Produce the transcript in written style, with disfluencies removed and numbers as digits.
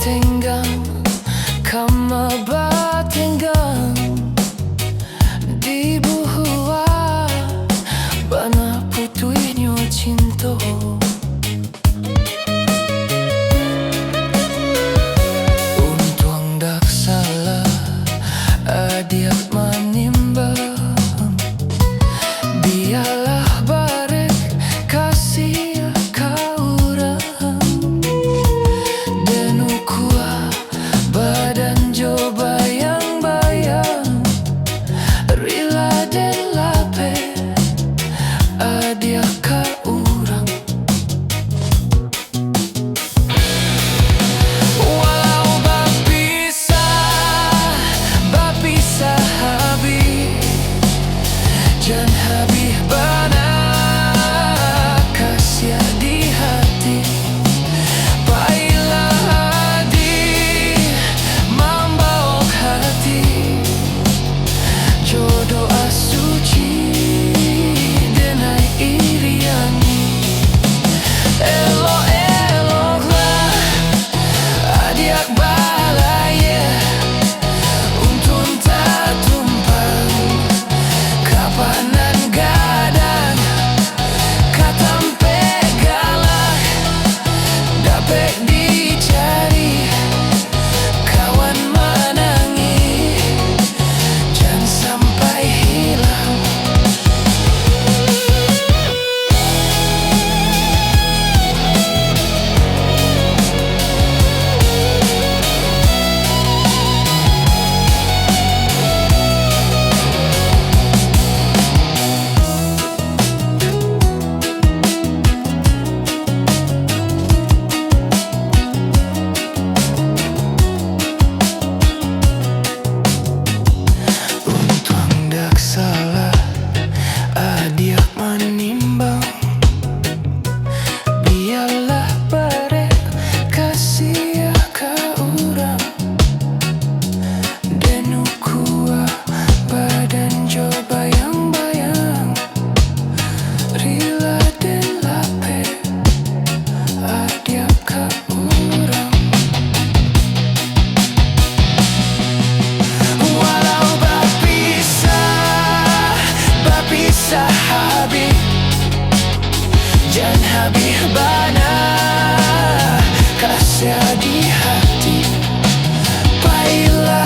tenggang kama ba tenggang di buah bana putui nyo cinto. Untuang dak salah adiak manimbang, biarlah barek kasih kaurang denu kuah badan jo bayang-bayang rila den lape adiak kaurang. Walau bapisah habis jan habis bana kasih di hati. Baiklah hadi membawa hati jodoh asuci denai iriangi. Elok-eloklah adiak balaya untun tak tumpang kapanan gadang katampe galak dapet dicari kawan menangi jangan sampai hilang. Untuang dak salah adiak manimbang, biarlah barek kasih kaurang denu kuah badan jo bayang-bayang rila den lape adiak kaurang. Walau bapisah habis jan habis bana kasih di hati. Baiklah